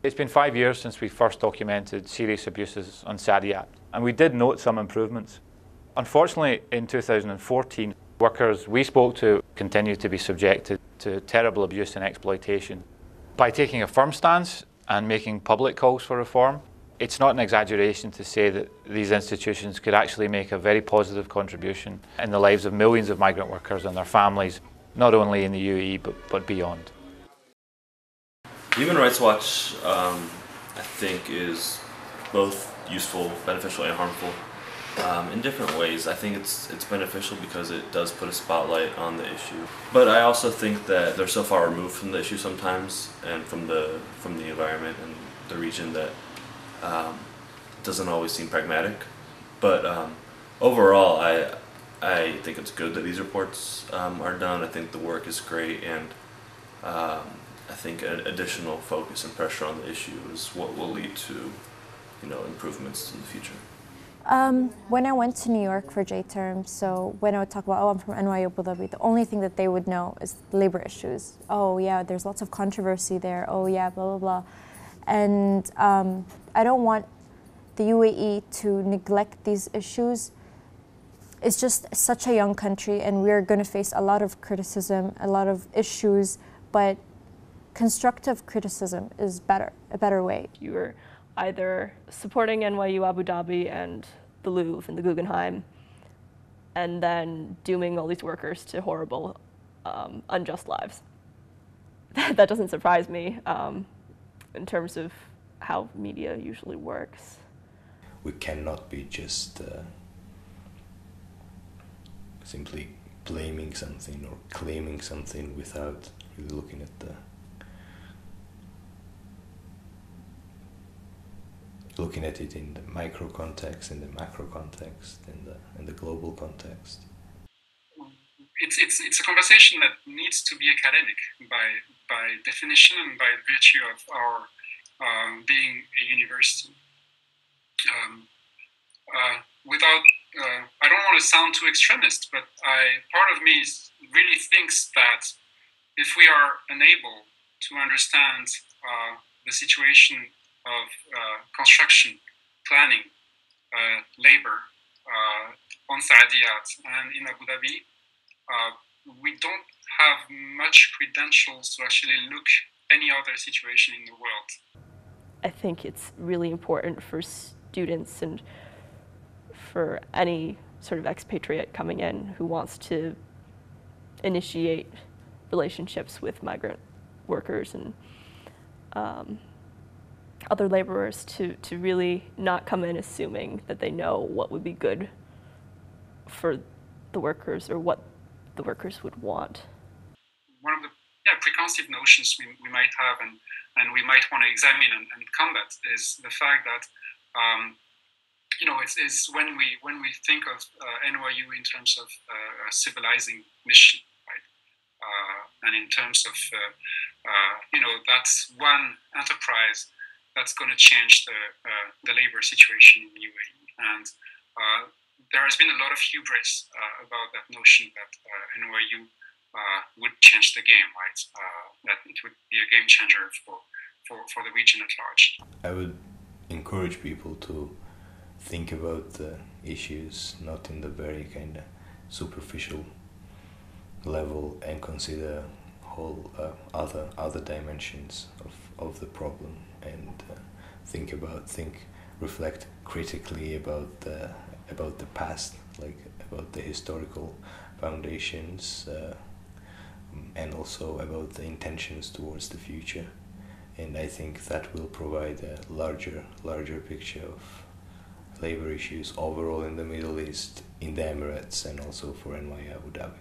It's been 5 years since we first documented serious abuses on Saadiyat, and we did note some improvements. Unfortunately, in 2014, workers we spoke to continued to be subjected to terrible abuse and exploitation. By taking a firm stance and making public calls for reform, it's not an exaggeration to say that these institutions could actually make a very positive contribution in the lives of millions of migrant workers and their families, not only in the UAE but beyond. Human Rights Watch, I think, is both useful, beneficial, and harmful in different ways. I think it's beneficial because it does put a spotlight on the issue, but I also think that they're so far removed from the issue sometimes, and from the environment and the region, that doesn't always seem pragmatic. But overall, I think it's good that these reports are done. I think the work is great, and I think an additional focus and pressure on the issue is what will lead to, improvements in the future. When I went to New York for J-term, so when I would talk about, oh, I'm from NYU Abu Dhabi, the only thing that they would know is labor issues. Oh yeah, there's lots of controversy there. Oh yeah, blah, blah, blah. And I don't want the UAE to neglect these issues. It's just such a young country, and we're going to face a lot of criticism, a lot of issues, but constructive criticism is a better way. You were either supporting NYU Abu Dhabi and the Louvre and the Guggenheim, and then dooming all these workers to horrible, unjust lives. That doesn't surprise me in terms of how media usually works. We cannot be just simply blaming something or claiming something without really looking at it in the micro context, in the macro context, in the global context. It's a conversation that needs to be academic by definition and by virtue of our being a university. I don't want to sound too extremist, but part of me really thinks that if we are unable to understand the situation of construction, planning, labor on Saadiyat and in Abu Dhabi, we don't have much credentials to actually look any other situation in the world. I think it's really important for students and for any sort of expatriate coming in who wants to initiate relationships with migrant workers and other laborers to really not come in assuming that they know what would be good for the workers or what the workers would want. One of the preconceived notions we might have and we might want to examine and combat is the fact that it's when we think of NYU in terms of a civilizing mission, right? And in terms of that's one enterprise that's going to change the labor situation in UAE, and there has been a lot of hubris about that notion that NYU would change the game, right? That it would be a game changer for the region at large. I would encourage people to think about the issues not in the very kind of superficial level, and consider whole other dimensions of the problem, and reflect critically about the past, like about the historical foundations, and also about the intentions towards the future. And I think that will provide a larger picture of labor issues overall in the Middle East, in the Emirates, and also for NYU Abu Dhabi.